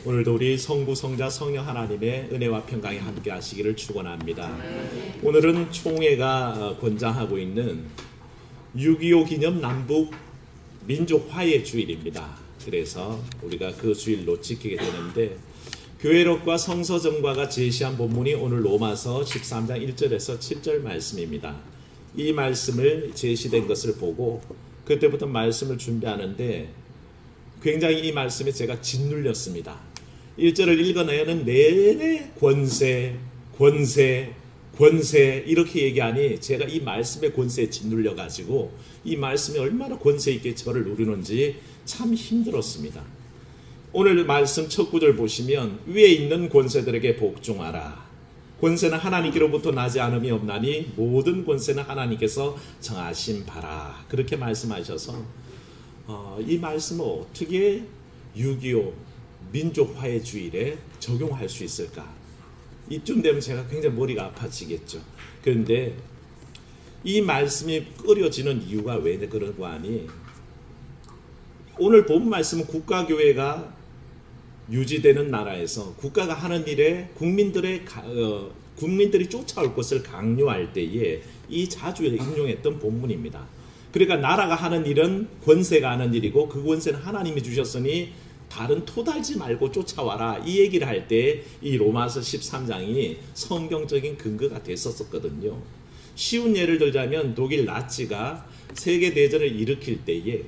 오늘도 우리 성부, 성자, 성령 하나님의 은혜와 평강이 함께 하시기를 축원합니다. 오늘은 총회가 권장하고 있는 6.25 기념 남북 민족 화해 주일입니다. 그래서 우리가 그 주일로 지키게 되는데, 교회록과 성서정과가 제시한 본문이 오늘 로마서 13장 1절에서 7절 말씀입니다. 이 말씀을 제시된 것을 보고 그때부터 말씀을 준비하는데 굉장히 이 말씀에 제가 짓눌렸습니다. 1절을 읽어내는 내내 권세 이렇게 얘기하니 제가 이 말씀의 권세에 짓눌려가지고 이 말씀이 얼마나 권세 있게 저를 누르는지 참 힘들었습니다. 오늘 말씀 첫 구절 보시면 위에 있는 권세들에게 복종하라. 권세는 하나님께로부터 나지 않음이 없나니 모든 권세는 하나님께서 정하신 바라. 그렇게 말씀하셔서 이 말씀을 어떻게 6.25 민족화해주일에 적용할 수 있을까? 이쯤 되면 제가 굉장히 머리가 아파지겠죠. 그런데 이 말씀이 끓여지는 이유가 왜 그런가 하니, 오늘 본 말씀은 국가교회가 유지되는 나라에서 국가가 하는 일에 국민들이 쫓아올 것을 강요할 때에 이 자주 인용했던 본문입니다. 그러니까 나라가 하는 일은 권세가 하는 일이고 그 권세는 하나님이 주셨으니 다른 토달지 말고 쫓아와라, 이 얘기를 할 때 이 로마서 13장이 성경적인 근거가 됐었거든요. 쉬운 예를 들자면 독일 나치가 세계대전을 일으킬 때에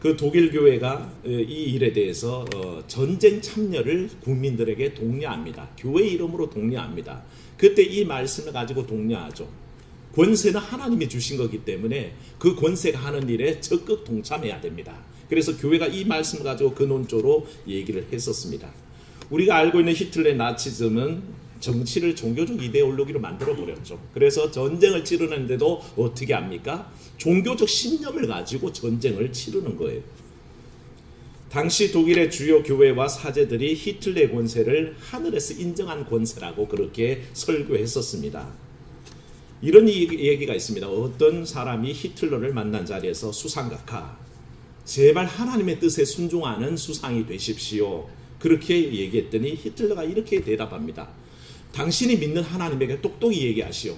그 독일 교회가 이 일에 대해서 전쟁 참여를 국민들에게 독려합니다. 교회 이름으로 독려합니다. 그때 이 말씀을 가지고 독려하죠. 권세는 하나님이 주신 거기 때문에 그 권세가 하는 일에 적극 동참해야 됩니다. 그래서 교회가 이 말씀을 가지고 근원적으로 얘기를 했었습니다. 우리가 알고 있는 히틀러의 나치즘은 정치를 종교적 이데올로기로 만들어버렸죠. 그래서 전쟁을 치르는데도 어떻게 합니까? 종교적 신념을 가지고 전쟁을 치르는 거예요. 당시 독일의 주요 교회와 사제들이 히틀러의 권세를 하늘에서 인정한 권세라고 그렇게 설교했었습니다. 이런 얘기가 있습니다. 어떤 사람이 히틀러를 만난 자리에서 수상각하, 제발 하나님의 뜻에 순종하는 수상이 되십시오. 그렇게 얘기했더니 히틀러가 이렇게 대답합니다. 당신이 믿는 하나님에게 똑똑히 얘기하시오.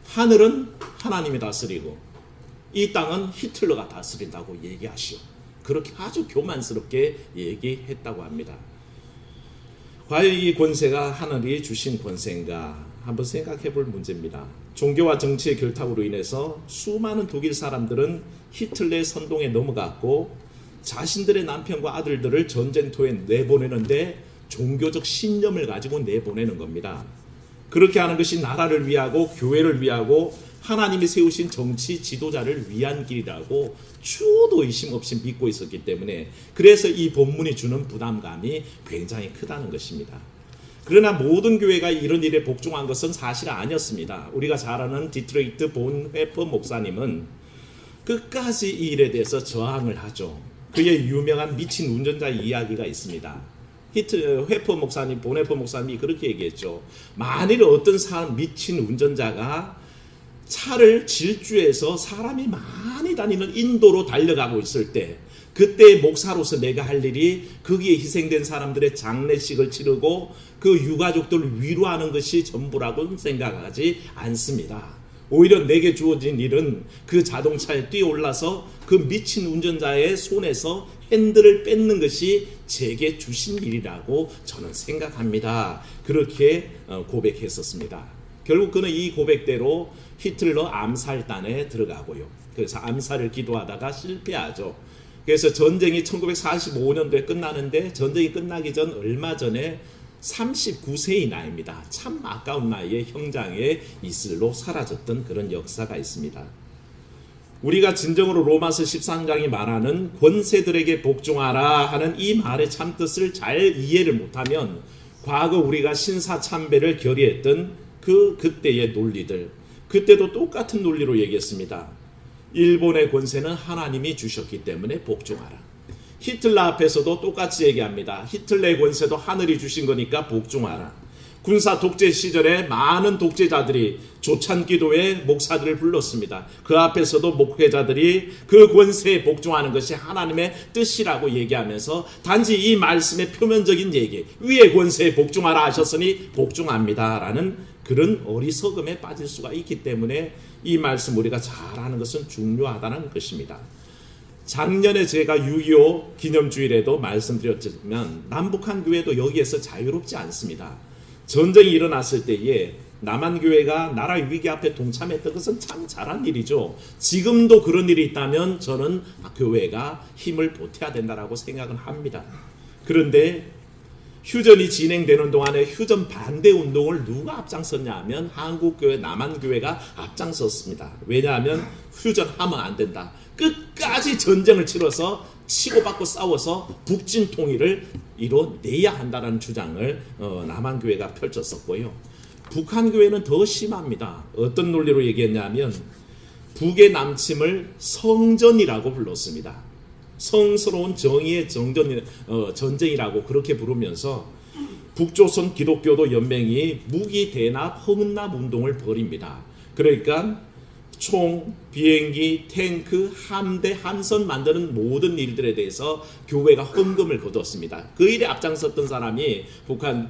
하늘은 하나님이 다스리고 이 땅은 히틀러가 다스린다고 얘기하시오. 그렇게 아주 교만스럽게 얘기했다고 합니다. 과연 이 권세가 하늘이 주신 권세인가? 한번 생각해 볼 문제입니다. 종교와 정치의 결탁으로 인해서 수많은 독일 사람들은 히틀러의 선동에 넘어갔고 자신들의 남편과 아들들을 전쟁터에 내보내는데 종교적 신념을 가지고 내보내는 겁니다. 그렇게 하는 것이 나라를 위하고 교회를 위하고 하나님이 세우신 정치 지도자를 위한 길이라고 추호도 의심 없이 믿고 있었기 때문에, 그래서 이 본문이 주는 부담감이 굉장히 크다는 것입니다. 그러나 모든 교회가 이런 일에 복종한 것은 사실 아니었습니다. 우리가 잘 아는 디트로이트 본회퍼 목사님은 끝까지 이 일에 대해서 저항을 하죠. 그의 유명한 미친 운전자 이야기가 있습니다. 회퍼 목사님, 본회퍼 목사님이 그렇게 얘기했죠. 만일 어떤 미친 운전자가 차를 질주해서 사람이 많이 다니는 인도로 달려가고 있을 때, 그때 목사로서 내가 할 일이 거기에 희생된 사람들의 장례식을 치르고 그 유가족들을 위로하는 것이 전부라고는 생각하지 않습니다. 오히려 내게 주어진 일은 그 자동차에 뛰어올라서 그 미친 운전자의 손에서 핸들을 뺏는 것이 제게 주신 일이라고 저는 생각합니다. 그렇게 고백했었습니다. 결국 그는 이 고백대로 히틀러 암살단에 들어가고요. 그래서 암살을 기도하다가 실패하죠. 그래서 전쟁이 1945년도에 끝나는데, 전쟁이 끝나기 전 얼마 전에 39세의 나이입니다. 참 아까운 나이에 형장의 이슬로 사라졌던 그런 역사가 있습니다. 우리가 진정으로 로마서 13장이 말하는 권세들에게 복종하라 하는 이 말의 참뜻을 잘 이해를 못하면 과거 우리가 신사참배를 결의했던 그때의 논리들, 그때도 똑같은 논리로 얘기했습니다. 일본의 권세는 하나님이 주셨기 때문에 복종하라. 히틀러 앞에서도 똑같이 얘기합니다. 히틀러의 권세도 하늘이 주신 거니까 복종하라. 군사 독재 시절에 많은 독재자들이 조찬기도에 목사들을 불렀습니다. 그 앞에서도 목회자들이 그 권세에 복종하는 것이 하나님의 뜻이라고 얘기하면서 단지 이 말씀의 표면적인 얘기, 위의 권세에 복종하라 하셨으니 복종합니다 라는 그런 어리석음에 빠질 수가 있기 때문에 이 말씀 우리가 잘 아는 것은 중요하다는 것입니다. 작년에 제가 6.25 기념주일에도 말씀드렸지만 남북한 교회도 여기에서 자유롭지 않습니다. 전쟁이 일어났을 때에 남한교회가 나라 위기 앞에 동참했던 것은 참 잘한 일이죠. 지금도 그런 일이 있다면 저는 교회가 힘을 보태야 된다고 생각은 합니다. 그런데 휴전이 진행되는 동안에 휴전 반대 운동을 누가 앞장섰냐 하면 한국교회, 남한교회가 앞장섰습니다. 왜냐하면 휴전하면 안 된다. 끝까지 전쟁을 치러서 치고받고 싸워서 북진 통일을 이뤄내야 한다는 주장을 남한교회가 펼쳤었고요. 북한교회는 더 심합니다. 어떤 논리로 얘기했냐면 북의 남침을 성전이라고 불렀습니다. 성스러운 정의의 전쟁이라고 그렇게 부르면서 북조선 기독교도 연맹이 무기 대납 헌납 운동을 벌입니다. 그러니까 총, 비행기, 탱크, 함대, 함선 만드는 모든 일들에 대해서 교회가 헌금을 거두었습니다. 그 일에 앞장섰던 사람이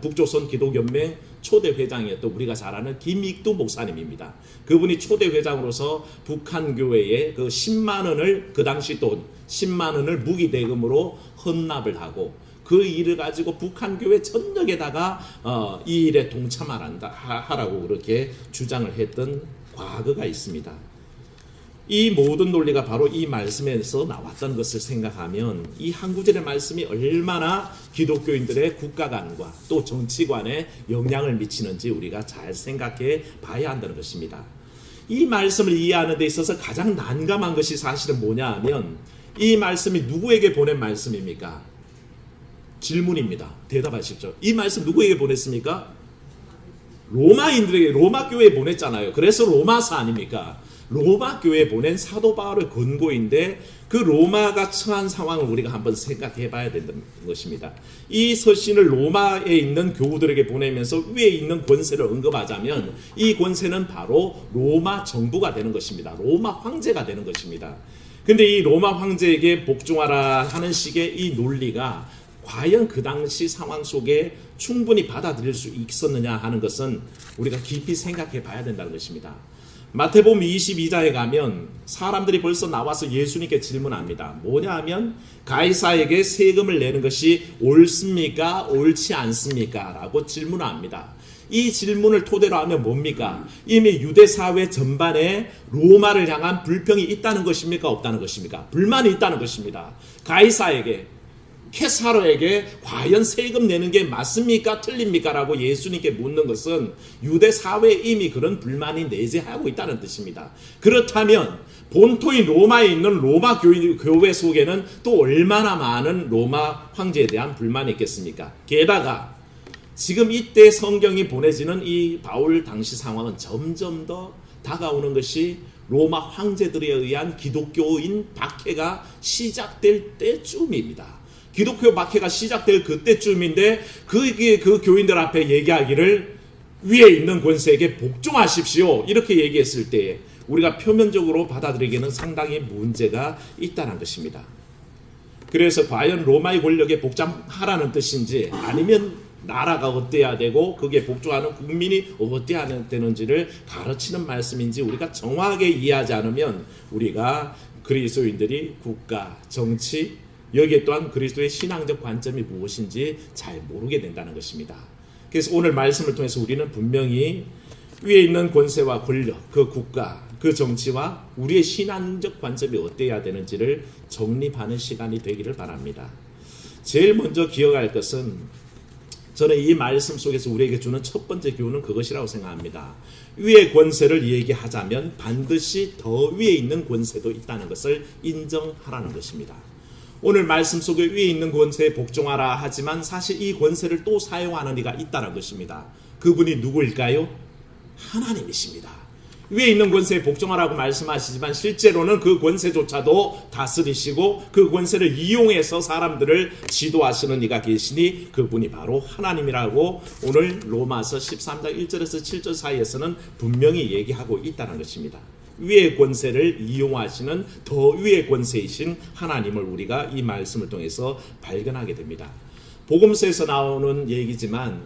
북조선 기독연맹 초대 회장이었던 우리가 잘 아는 김익두 목사님입니다. 그분이 초대 회장으로서 북한 교회에 그 10만 원을 그 당시 돈 10만 원을 무기 대금으로 헌납을 하고 그 일을 가지고 북한 교회 전역에다가 이 일에 동참하라고 그렇게 주장을 했던 과거가 있습니다. 이 모든 논리가 바로 이 말씀에서 나왔던 것을 생각하면 이 한 구절의 말씀이 얼마나 기독교인들의 국가관과 또 정치관에 영향을 미치는지 우리가 잘 생각해 봐야 한다는 것입니다. 이 말씀을 이해하는 데 있어서 가장 난감한 것이 사실은 뭐냐 하면 이 말씀이 누구에게 보낸 말씀입니까? 질문입니다. 대답하십시오. 이 말씀 누구에게 보냈습니까? 로마인들에게, 로마 교회에 보냈잖아요. 그래서 로마서 아닙니까? 로마 교회에 보낸 사도 바울의 권고인데 그 로마가 처한 상황을 우리가 한번 생각해 봐야 된다는 것입니다. 이 서신을 로마에 있는 교우들에게 보내면서 위에 있는 권세를 언급하자면 이 권세는 바로 로마 정부가 되는 것입니다. 로마 황제가 되는 것입니다. 근데 이 로마 황제에게 복종하라 하는 식의 이 논리가 과연 그 당시 상황 속에 충분히 받아들일 수 있었느냐 하는 것은 우리가 깊이 생각해 봐야 된다는 것입니다. 마태복음 22장에 가면 사람들이 벌써 나와서 예수님께 질문합니다. 뭐냐 하면 가이사에게 세금을 내는 것이 옳습니까? 옳지 않습니까? 라고 질문합니다. 이 질문을 토대로 하면 뭡니까? 이미 유대사회 전반에 로마를 향한 불평이 있다는 것입니까? 없다는 것입니까? 불만이 있다는 것입니다. 가이사에게, 케사로에게 과연 세금 내는 게 맞습니까? 틀립니까? 라고 예수님께 묻는 것은 유대사회에 이미 그런 불만이 내재하고 있다는 뜻입니다. 그렇다면 본토인 로마에 있는 로마 교회 속에는 또 얼마나 많은 로마 황제에 대한 불만이 있겠습니까? 게다가 지금 이때 성경이 보내지는 이 바울 당시 상황은 점점 더 다가오는 것이 로마 황제들에 의한 기독교인 박해가 시작될 때쯤입니다. 기독교 박해가 시작될 그때쯤인데 그 교인들 앞에 얘기하기를 위에 있는 권세에게 복종하십시오 이렇게 얘기했을 때 우리가 표면적으로 받아들이기에는 상당히 문제가 있다는 것입니다. 그래서 과연 로마의 권력에 복종하라는 뜻인지 아니면 나라가 어때야 되고 그게 복종하는 국민이 어때야 되는지를 가르치는 말씀인지 우리가 정확하게 이해하지 않으면 우리가 그리스도인들이 국가, 정치, 여기에 또한 그리스도의 신앙적 관점이 무엇인지 잘 모르게 된다는 것입니다. 그래서 오늘 말씀을 통해서 우리는 분명히 위에 있는 권세와 권력, 그 국가, 그 정치와 우리의 신앙적 관점이 어때야 되는지를 정립하는 시간이 되기를 바랍니다. 제일 먼저 기억할 것은 저는 이 말씀 속에서 우리에게 주는 첫 번째 교훈은 그것이라고 생각합니다. 위의 권세를 얘기하자면 반드시 더 위에 있는 권세도 있다는 것을 인정하라는 것입니다. 오늘 말씀 속에 위에 있는 권세에 복종하라 하지만 사실 이 권세를 또 사용하는 이가 있다는 것입니다. 그분이 누구일까요? 하나님이십니다. 위에 있는 권세에 복종하라고 말씀하시지만 실제로는 그 권세조차도 다스리시고 그 권세를 이용해서 사람들을 지도하시는 이가 계시니 그분이 바로 하나님이라고 오늘 로마서 13장 1절에서 7절 사이에서는 분명히 얘기하고 있다는 것입니다. 위의 권세를 이용하시는 더 위의 권세이신 하나님을 우리가 이 말씀을 통해서 발견하게 됩니다. 복음서에서 나오는 얘기지만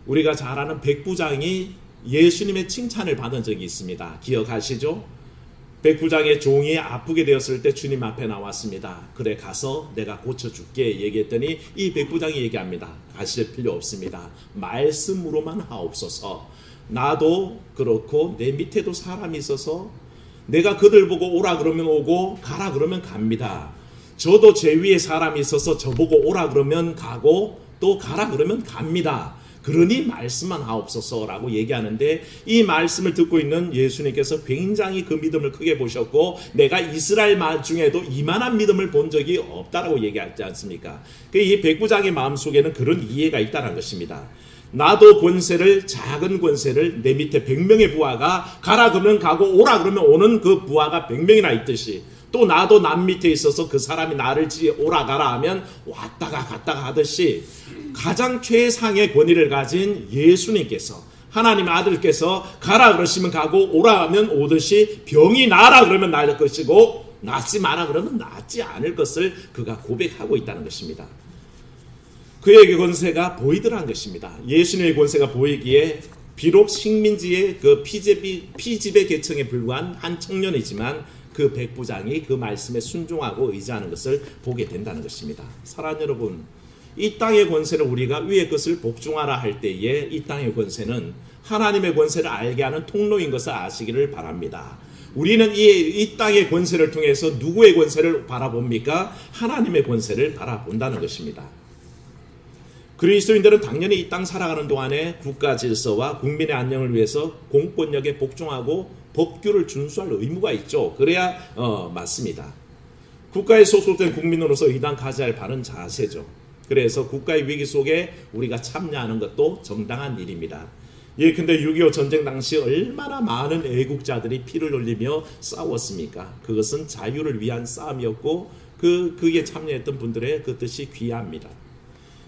우리가 잘 아는 백부장이 예수님의 칭찬을 받은 적이 있습니다. 기억하시죠? 백부장의 종이 아프게 되었을 때 주님 앞에 나왔습니다. 그래 가서 내가 고쳐줄게 얘기했더니 이 백부장이 얘기합니다. 가실 필요 없습니다. 말씀으로만 하옵소서. 나도 그렇고 내 밑에도 사람이 있어서 내가 그들 보고 오라 그러면 오고 가라 그러면 갑니다. 저도 제 위에 사람이 있어서 저보고 오라 그러면 가고 또 가라 그러면 갑니다. 그러니 말씀만 하옵소서라고 얘기하는데 이 말씀을 듣고 있는 예수님께서 굉장히 그 믿음을 크게 보셨고 내가 이스라엘 말 중에도 이만한 믿음을 본 적이 없다라고 얘기하지 않습니까? 이 백부장의 마음속에는 그런 이해가 있다는 것입니다. 나도 권세를 작은 권세를 내 밑에 100명의 부하가 가라 그러면 가고 오라 그러면 오는 그 부하가 100명이나 있듯이 또 나도 남 밑에 있어서 그 사람이 나를 오라 가라 하면 왔다가 갔다가 하듯이 가장 최상의 권위를 가진 예수님께서 하나님 아들께서 가라 그러시면 가고 오라 하면 오듯이 병이 나라 그러면 나을 것이고 낫지 마라 그러면 낫지 않을 것을 그가 고백하고 있다는 것입니다. 그의 권세가 보이더란 것입니다. 예수님의 권세가 보이기에 비록 식민지의 그 피지배 계층에 불과한 한 청년이지만 그 백부장이 그 말씀에 순종하고 의지하는 것을 보게 된다는 것입니다. 사랑하는 여러분, 이 땅의 권세를 우리가 위의 것을 복종하라 할 때에 이 땅의 권세는 하나님의 권세를 알게 하는 통로인 것을 아시기를 바랍니다. 우리는 이 땅의 권세를 통해서 누구의 권세를 바라봅니까? 하나님의 권세를 바라본다는 것입니다. 그리스도인들은 당연히 이 땅 살아가는 동안에 국가 질서와 국민의 안녕을 위해서 공권력에 복종하고 법규를 준수할 의무가 있죠. 그래야 맞습니다. 국가에 소속된 국민으로서 이당 가져야 할 바른 자세죠. 그래서 국가의 위기 속에 우리가 참여하는 것도 정당한 일입니다. 근데 6.25 전쟁 당시 얼마나 많은 애국자들이 피를 흘리며 싸웠습니까? 그것은 자유를 위한 싸움이었고 그게 참여했던 분들의 그 뜻이 귀합니다.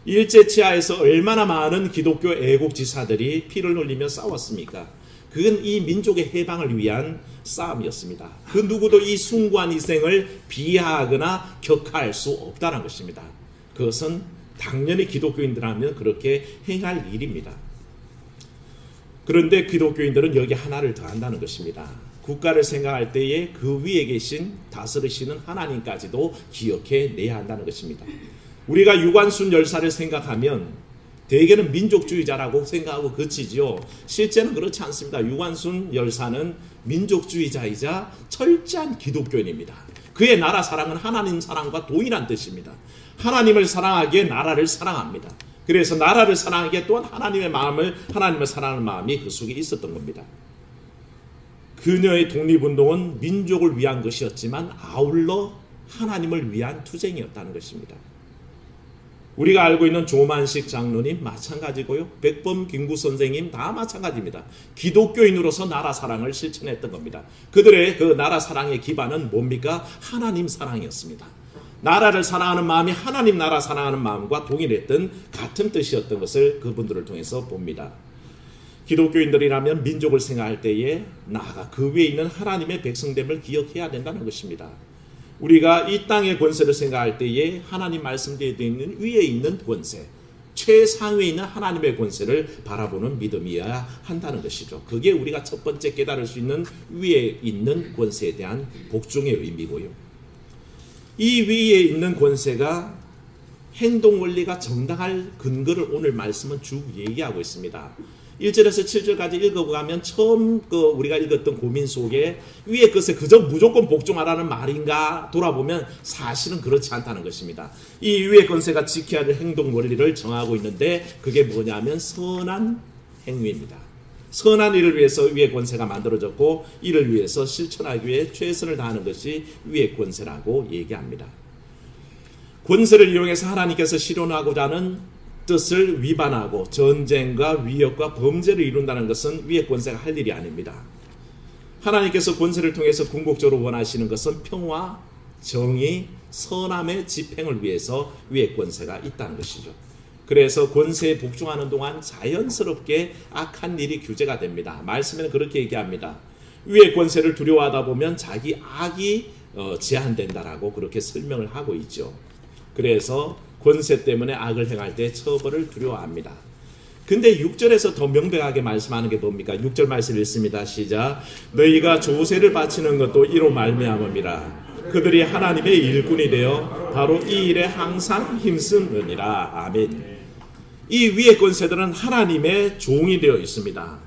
일제치하에서 얼마나 많은 기독교 애국지사들이 피를 흘리며 싸웠습니까? 그건 이 민족의 해방을 위한 싸움이었습니다. 그 누구도 이 숭고한 희생을 비하하거나 격하할 수 없다는 것입니다. 그것은 당연히 기독교인들하면 그렇게 행할 일입니다. 그런데 기독교인들은 여기 하나를 더한다는 것입니다. 국가를 생각할 때에 그 위에 계신 다스리시는 하나님까지도 기억해내야 한다는 것입니다. 우리가 유관순 열사를 생각하면 대개는 민족주의자라고 생각하고 그치지요. 실제는 그렇지 않습니다. 유관순 열사는 민족주의자이자 철저한 기독교인입니다. 그의 나라 사랑은 하나님 사랑과 동일한 뜻입니다. 하나님을 사랑하기에 나라를 사랑합니다. 그래서 나라를 사랑하기에 또한 하나님의 하나님을 사랑하는 마음이 그 속에 있었던 겁니다. 그녀의 독립운동은 민족을 위한 것이었지만 아울러 하나님을 위한 투쟁이었다는 것입니다. 우리가 알고 있는 조만식 장로님 마찬가지고요. 백범 김구 선생님 다 마찬가지입니다. 기독교인으로서 나라 사랑을 실천했던 겁니다. 그들의 그 나라 사랑의 기반은 뭡니까? 하나님 사랑이었습니다. 나라를 사랑하는 마음이 하나님 나라 사랑하는 마음과 동일했던 같은 뜻이었던 것을 그분들을 통해서 봅니다. 기독교인들이라면 민족을 생각할 때에 나아가 그 위에 있는 하나님의 백성됨을 기억해야 된다는 것입니다. 우리가 이 땅의 권세를 생각할 때에 하나님 말씀대로 있는 위에 있는 권세, 최상위에 있는 하나님의 권세를 바라보는 믿음이어야 한다는 것이죠. 그게 우리가 첫 번째 깨달을 수 있는 위에 있는 권세에 대한 복종의 의미고요. 이 위에 있는 권세가 행동 원리가 정당할 근거를 오늘 말씀은 쭉 얘기하고 있습니다. 1절에서 7절까지 읽어가면 처음 우리가 읽었던 고민 속에 위의 것에 그저 무조건 복종하라는 말인가 돌아보면 사실은 그렇지 않다는 것입니다. 이 위의 권세가 지켜야 할 행동 원리를 정하고 있는데 그게 뭐냐면 선한 행위입니다. 선한 일을 위해서 위의 권세가 만들어졌고 이를 위해서 실천하기 위해 최선을 다하는 것이 위의 권세라고 얘기합니다. 권세를 이용해서 하나님께서 실현하고자 하는 뜻을 위반하고 전쟁과 위협과 범죄를 이룬다는 것은 위의 권세가 할 일이 아닙니다. 하나님께서 권세를 통해서 궁극적으로 원하시는 것은 평화, 정의, 선함의 집행을 위해서 위의 권세가 있다는 것이죠. 그래서 권세에 복종하는 동안 자연스럽게 악한 일이 규제가 됩니다. 말씀에는 그렇게 얘기합니다. 위의 권세를 두려워하다 보면 자기 악이 제한된다라고 그렇게 설명을 하고 있죠. 그래서 권세 때문에 악을 행할 때 처벌을 두려워합니다. 근데 6절에서 더 명백하게 말씀하는 게 뭡니까? 6절 말씀 읽습니다. 시작. 너희가 조세를 바치는 것도 이로 말미암음이라. 그들이 하나님의 일꾼이 되어 바로 이 일에 항상 힘쓰느니라. 아멘. 이 위의 권세들은 하나님의 종이 되어 있습니다.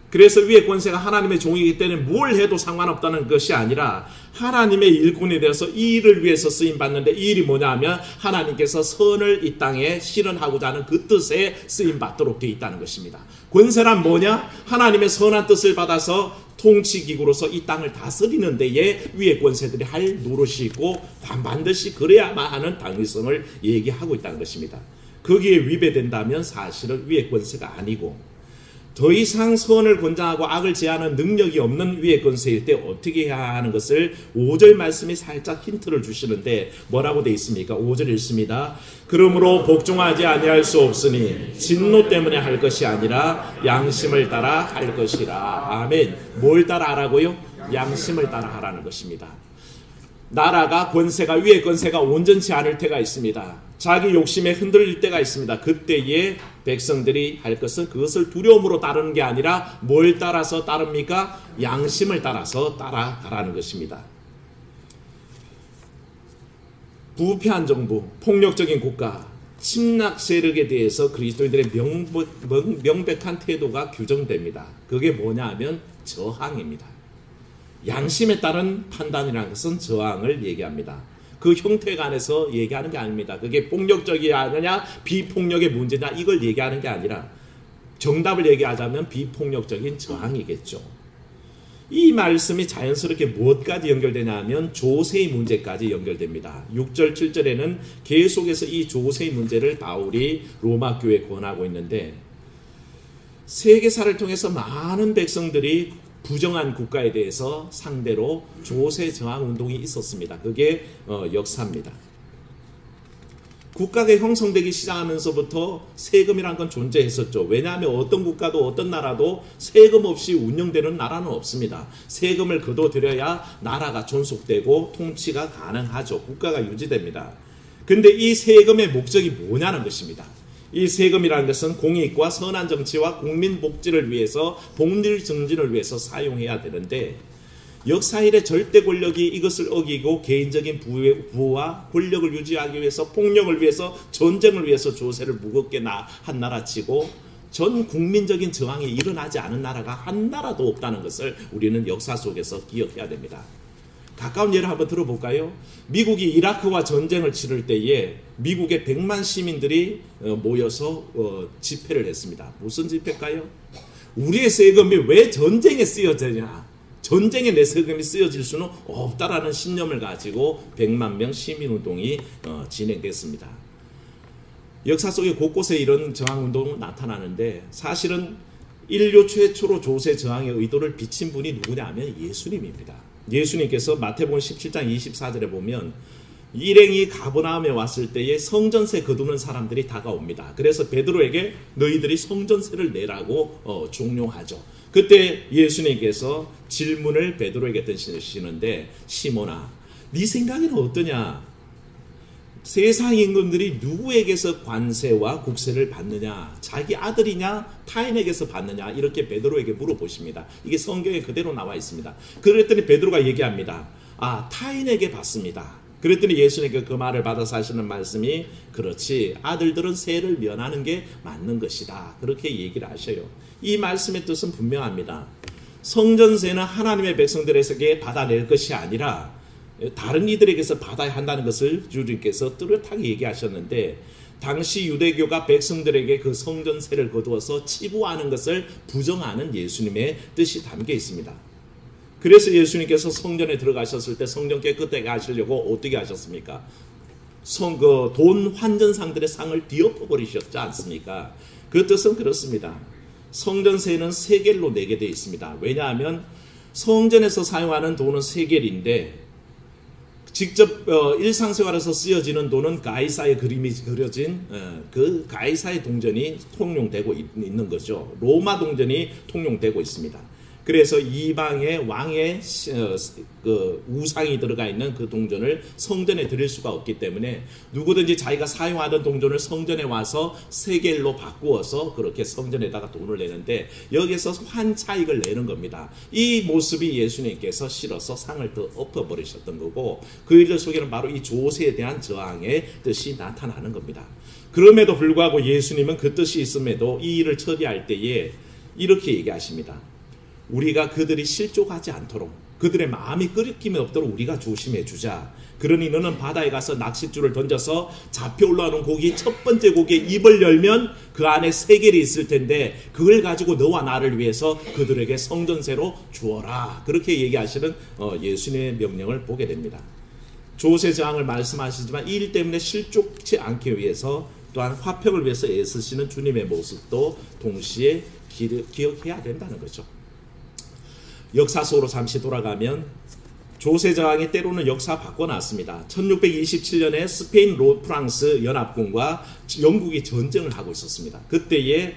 그래서 위의 권세가 하나님의 종이기 때문에 뭘 해도 상관없다는 것이 아니라 하나님의 일꾼이 되어서 이 일을 위해서 쓰임받는데, 이 일이 뭐냐 하면 하나님께서 선을 이 땅에 실현하고자 하는 그 뜻에 쓰임받도록 되어 있다는 것입니다. 권세란 뭐냐? 하나님의 선한 뜻을 받아서 통치기구로서 이 땅을 다스리는 데에 위의 권세들이 할 노릇이 있고 반드시 그래야만 하는 당위성을 얘기하고 있다는 것입니다. 거기에 위배된다면 사실은 위의 권세가 아니고, 더 이상 선을 권장하고 악을 제하는 능력이 없는 위의 권세일 때 어떻게 해야 하는 것을 5절 말씀이 살짝 힌트를 주시는데 뭐라고 되어 있습니까? 5절 읽습니다. 그러므로 복종하지 아니할 수 없으니 진노 때문에 할 것이 아니라 양심을 따라 할 것이라. 아멘. 뭘 따라 하라고요? 양심을 따라 하라는 것입니다. 나라가 권세가, 위의 권세가 온전치 않을 때가 있습니다. 자기 욕심에 흔들릴 때가 있습니다. 그때에 백성들이 할 것은 그것을 두려움으로 따르는 게 아니라 뭘 따라서 따릅니까? 양심을 따라서 따라가라는 것입니다. 부패한 정부, 폭력적인 국가, 침략 세력에 대해서 그리스도인들의 명백한 태도가 규정됩니다. 그게 뭐냐 하면 저항입니다. 양심에 따른 판단이라는 것은 저항을 얘기합니다. 그 형태가 안에서 얘기하는 게 아닙니다. 그게 폭력적이냐 비폭력의 문제냐 이걸 얘기하는 게 아니라 정답을 얘기하자면 비폭력적인 저항이겠죠. 이 말씀이 자연스럽게 무엇까지 연결되냐 하면 조세의 문제까지 연결됩니다. 6절 7절에는 계속해서 이 조세의 문제를 바울이 로마 교회에 권하고 있는데, 세계사를 통해서 많은 백성들이 부정한 국가에 대해서 상대로 조세 저항 운동이 있었습니다. 그게 역사입니다. 국가가 형성되기 시작하면서부터 세금이란 건 존재했었죠. 왜냐하면 어떤 국가도 어떤 나라도 세금 없이 운영되는 나라는 없습니다. 세금을 거둬들여야 나라가 존속되고 통치가 가능하죠. 국가가 유지됩니다. 근데 이 세금의 목적이 뭐냐는 것입니다. 이 세금이라는 것은 공익과 선한 정치와 국민 복지를 위해서, 복리 증진을 위해서 사용해야 되는데, 역사일의 절대 권력이 이것을 어기고 개인적인 부와 권력을 유지하기 위해서, 폭력을 위해서, 전쟁을 위해서 조세를 무겁게 한 나라치고 전 국민적인 저항이 일어나지 않은 나라가 한 나라도 없다는 것을 우리는 역사 속에서 기억해야 됩니다. 가까운 예를 한번 들어볼까요? 미국이 이라크와 전쟁을 치를 때에 미국의 100만 시민들이 모여서 집회를 했습니다. 무슨 집회일까요? 우리의 세금이 왜 전쟁에 쓰여지냐? 전쟁에 내 세금이 쓰여질 수는 없다라는 신념을 가지고 100만 명 시민운동이 진행됐습니다. 역사 속에 곳곳에 이런 저항운동은 나타나는데, 사실은 인류 최초로 조세 저항의 의도를 비친 분이 누구냐 하면 예수님입니다. 예수님께서 마태복음 17장 24절에 보면 일행이 가버나움에 왔을 때에 성전세 거두는 사람들이 다가옵니다. 그래서 베드로에게 너희들이 성전세를 내라고 종용하죠. 그때 예수님께서 질문을 베드로에게 던지시는데, 시몬아, 네 생각에는 어떠냐? 세상 임금들이 누구에게서 관세와 국세를 받느냐? 자기 아들이냐? 타인에게서 받느냐? 이렇게 베드로에게 물어보십니다. 이게 성경에 그대로 나와 있습니다. 그랬더니 베드로가 얘기합니다. 타인에게 받습니다. 그랬더니 예수님께 그 말을 받아서 하시는 말씀이, 그렇지, 아들들은 세를 면하는 게 맞는 것이다. 그렇게 얘기를 하셔요. 이 말씀의 뜻은 분명합니다. 성전세는 하나님의 백성들에게 받아낼 것이 아니라 다른 이들에게서 받아야 한다는 것을 주님께서 뚜렷하게 얘기하셨는데, 당시 유대교가 백성들에게 그 성전세를 거두어서 치부하는 것을 부정하는 예수님의 뜻이 담겨 있습니다. 그래서 예수님께서 성전에 들어가셨을 때 성전 깨끗하게 하시려고 어떻게 하셨습니까? 돈 환전상들의 상을 뒤엎어버리셨지 않습니까? 그 뜻은 그렇습니다. 성전세는 세겔로 내게 되어 있습니다. 왜냐하면 성전에서 사용하는 돈은 세겔인데 직접 일상생활에서 쓰여지는 돈은 가이사의 그림이 그려진 그 가이사의 동전이 통용되고 있는 거죠. 로마 동전이 통용되고 있습니다. 그래서 이방의 왕의 그 우상이 들어가 있는 그 동전을 성전에 드릴 수가 없기 때문에 누구든지 자기가 사용하던 동전을 성전에 와서 세겔로 바꾸어서 그렇게 성전에다가 돈을 내는데 여기서 환차익을 내는 겁니다. 이 모습이 예수님께서 실어서 상을 더 엎어버리셨던 거고 그 일 속에는 바로 이 조세에 대한 저항의 뜻이 나타나는 겁니다. 그럼에도 불구하고 예수님은 그 뜻이 있음에도 이 일을 처리할 때에 이렇게 얘기하십니다. 우리가 그들이 실족하지 않도록 그들의 마음이 끓이김이 없도록 우리가 조심해 주자. 그러니 너는 바다에 가서 낚싯줄을 던져서 잡혀 올라오는 고기 첫 번째 고기에 입을 열면 그 안에 세겔이 있을 텐데 그걸 가지고 너와 나를 위해서 그들에게 성전세로 주어라. 그렇게 얘기하시는 예수님의 명령을 보게 됩니다. 조세 저항을 말씀하시지만 이 일 때문에 실족치 않기 위해서 또한 화평을 위해서 애쓰시는 주님의 모습도 동시에 기억해야 된다는 거죠. 역사 속으로 잠시 돌아가면 조세 저항이 때로는 역사 바꿔놨습니다. 1627년에 스페인 프랑스 연합군과 영국이 전쟁을 하고 있었습니다. 그때에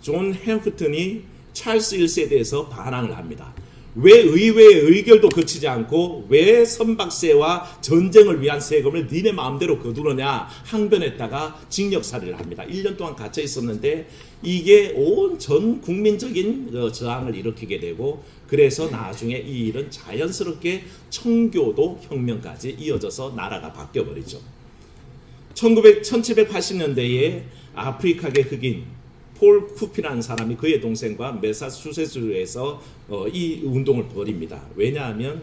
존 햄프턴이 찰스 1세대에서 반항을 합니다. 왜 의회의 의결도 거치지 않고 왜 선박세와 전쟁을 위한 세금을 니네 마음대로 거두느냐 항변했다가 징역살이를 합니다. 1년 동안 갇혀 있었는데 이게 온 전 국민적인 저항을 일으키게 되고 그래서 나중에 이 일은 자연스럽게 청교도 혁명까지 이어져서 나라가 바뀌어버리죠. 1780년대에 아프리카계 흑인 폴 쿠피라는 사람이 그의 동생과 매사추세츠주에서 이 운동을 벌입니다. 왜냐하면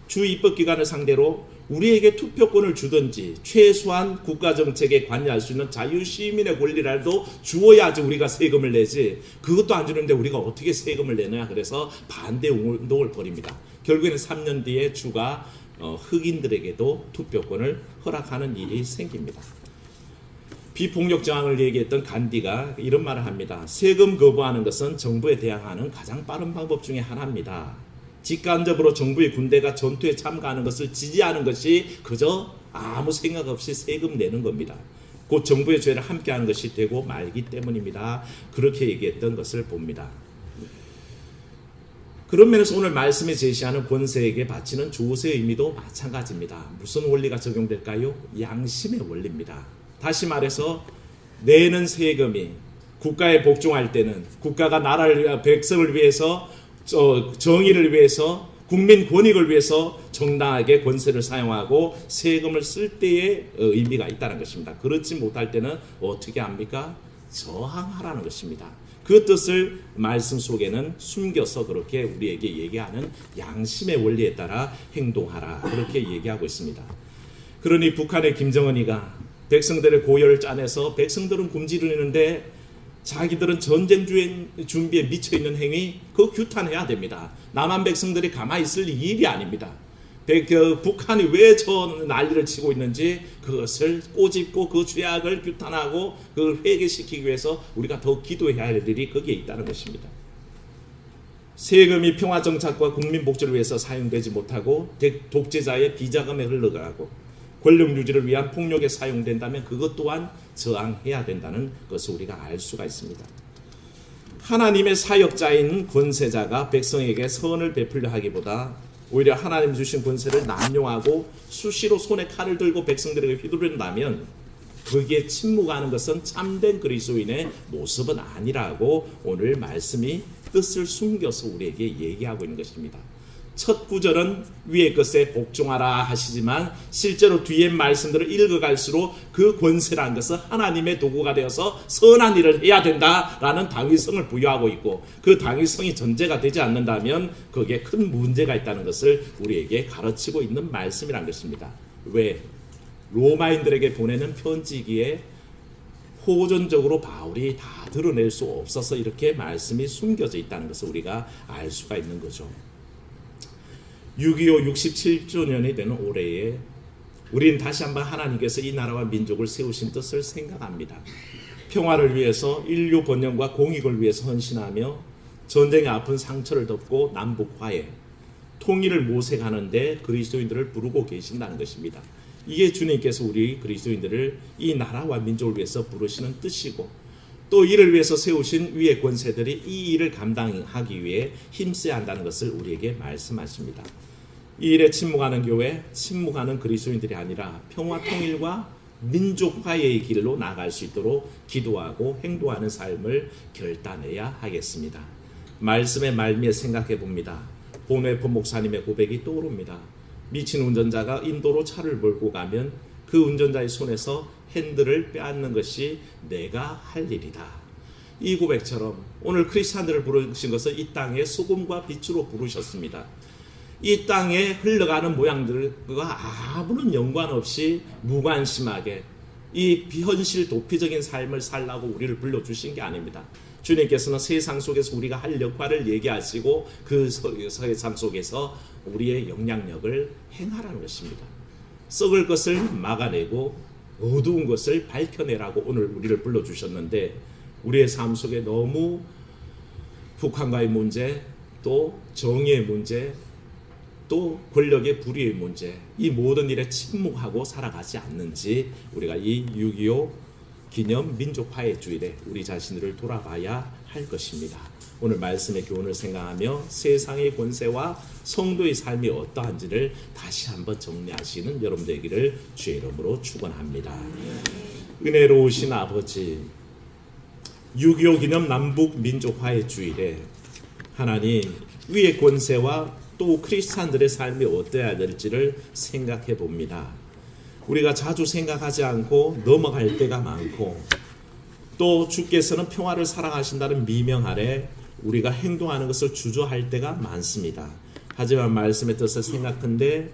주 입법기관을 상대로 우리에게 투표권을 주든지 최소한 국가정책에 관여할 수 있는 자유시민의 권리라도 주어야지 우리가 세금을 내지 그것도 안 주는데 우리가 어떻게 세금을 내느냐 그래서 반대 운동을 벌입니다. 결국에는 3년 뒤에 주가 흑인들에게도 투표권을 허락하는 일이 생깁니다. 비폭력 저항을 얘기했던 간디가 이런 말을 합니다. 세금 거부하는 것은 정부에 대항하는 가장 빠른 방법 중에 하나입니다. 직간접으로 정부의 군대가 전투에 참가하는 것을 지지하는 것이 그저 아무 생각 없이 세금 내는 겁니다. 곧 정부의 죄를 함께하는 것이 되고 말기 때문입니다. 그렇게 얘기했던 것을 봅니다. 그런 면에서 오늘 말씀에 제시하는 권세에게 바치는 조세의 의미도 마찬가지입니다. 무슨 원리가 적용될까요? 양심의 원리입니다. 다시 말해서 내는 세금이 국가에 복종할 때는 국가가 나라를 백성을 위해서 정의를 위해서 국민 권익을 위해서 정당하게 권세를 사용하고 세금을 쓸 때의 의미가 있다는 것입니다. 그렇지 못할 때는 어떻게 합니까? 저항하라는 것입니다. 그 뜻을 말씀 속에는 숨겨서 그렇게 우리에게 얘기하는 양심의 원리에 따라 행동하라 그렇게 얘기하고 있습니다. 그러니 북한의 김정은이가 백성들의 고열을 짜내서 백성들은 굶주리는데 자기들은 전쟁 준비에 미쳐있는 행위 그거 규탄해야 됩니다. 남한 백성들이 가만히 있을 일이 아닙니다. 북한이 왜 저 난리를 치고 있는지 그것을 꼬집고 그 죄악을 규탄하고 그걸 회개시키기 위해서 우리가 더 기도해야 할 일이 거기에 있다는 것입니다. 세금이 평화정착과 국민복지를 위해서 사용되지 못하고 독재자의 비자금에 흘러가고 권력 유지를 위한 폭력에 사용된다면 그것 또한 저항해야 된다는 것을 우리가 알 수가 있습니다. 하나님의 사역자인 권세자가 백성에게 선을 베풀려 하기보다 오히려 하나님 주신 권세를 남용하고 수시로 손에 칼을 들고 백성들에게 휘두른다면 거기에 침묵하는 것은 참된 그리스도인의 모습은 아니라고 오늘 말씀이 뜻을 숨겨서 우리에게 얘기하고 있는 것입니다. 첫 구절은 위의 것에 복종하라 하시지만 실제로 뒤에 말씀들을 읽어갈수록 그 권세라는 것은 하나님의 도구가 되어서 선한 일을 해야 된다라는 당위성을 부여하고 있고 그 당위성이 전제가 되지 않는다면 거기에 큰 문제가 있다는 것을 우리에게 가르치고 있는 말씀이라는 것입니다. 왜? 로마인들에게 보내는 편지기에 호전적으로 바울이 다 드러낼 수 없어서 이렇게 말씀이 숨겨져 있다는 것을 우리가 알 수가 있는 거죠. 6.25 67주년이 되는 올해에 우리는 다시 한번 하나님께서 이 나라와 민족을 세우신 뜻을 생각합니다. 평화를 위해서 인류 번영과 공익을 위해서 헌신하며 전쟁의 아픈 상처를 덮고 남북 화해, 통일을 모색하는데 그리스도인들을 부르고 계신다는 것입니다. 이게 주님께서 우리 그리스도인들을 이 나라와 민족을 위해서 부르시는 뜻이고, 또 이를 위해서 세우신 위의 권세들이 이 일을 감당하기 위해 힘써야 한다는 것을 우리에게 말씀하십니다. 이 일에 침묵하는 교회, 침묵하는 그리스도인들이 아니라 평화 통일과 민족 화해의 길로 나아갈 수 있도록 기도하고 행동하는 삶을 결단해야 하겠습니다. 말씀의 말미에 생각해 봅니다. 본회포 목사님의 고백이 떠오릅니다. 미친 운전자가 인도로 차를 몰고 가면 그 운전자의 손에서 핸들을 빼앗는 것이 내가 할 일이다. 이 고백처럼 오늘 크리스찬들을 부르신 것은 이 땅의 소금과 빛으로 부르셨습니다. 이 땅에 흘러가는 모양들과 아무런 연관 없이 무관심하게 이 비현실 도피적인 삶을 살라고 우리를 불러주신 게 아닙니다. 주님께서는 세상 속에서 우리가 할 역할을 얘기하시고 그 세상 속에서 우리의 영향력을 행하라는 것입니다. 썩을 것을 막아내고 어두운 것을 밝혀내라고 오늘 우리를 불러주셨는데, 우리의 삶 속에 너무 북한과의 문제, 또 정의의 문제, 또 권력의 불의의 문제, 이 모든 일에 침묵하고 살아가지 않는지 우리가 이 6.25 기념 민족화해주일에 우리 자신들을 돌아봐야 할 것입니다. 오늘 말씀의 교훈을 생각하며 세상의 권세와 성도의 삶이 어떠한지를 다시 한번 정리하시는 여러분 되기를 주의 이름으로 축원합니다. 은혜로우신 아버지, 6.25 기념 남북 민족화해주일에 하나님 위의 권세와 또 크리스찬들의 삶이 어떠해야 될지를 생각해 봅니다. 우리가 자주 생각하지 않고 넘어갈 때가 많고, 또 주께서는 평화를 사랑하신다는 미명 아래 우리가 행동하는 것을 주저할 때가 많습니다. 하지만 말씀의 뜻을 생각한데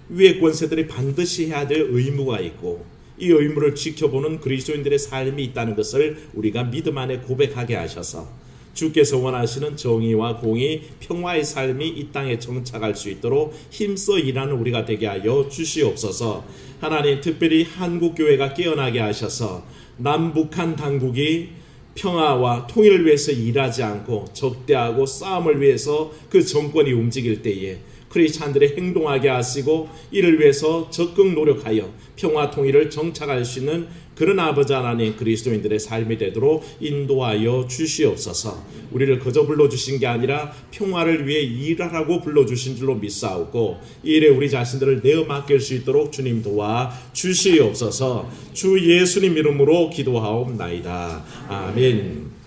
위의 권세들이 반드시 해야 될 의무가 있고, 이 의무를 지켜보는 그리스도인들의 삶이 있다는 것을 우리가 믿음 안에 고백하게 하셔서 주께서 원하시는 정의와 공의, 평화의 삶이 이 땅에 정착할 수 있도록 힘써 일하는 우리가 되게 하여 주시옵소서. 하나님, 특별히 한국교회가 깨어나게 하셔서 남북한 당국이 평화와 통일을 위해서 일하지 않고 적대하고 싸움을 위해서 그 정권이 움직일 때에 크리스찬들이 행동하게 하시고 이를 위해서 적극 노력하여 평화 통일을 정착할 수 있는 그런 아버지 하나님, 그리스도인들의 삶이 되도록 인도하여 주시옵소서. 우리를 그저 불러주신 게 아니라 평화를 위해 일하라고 불러주신 줄로 믿사오고, 이 일에 우리 자신들을 내어 맡길 수 있도록 주님 도와 주시옵소서. 주 예수님 이름으로 기도하옵나이다. 아멘.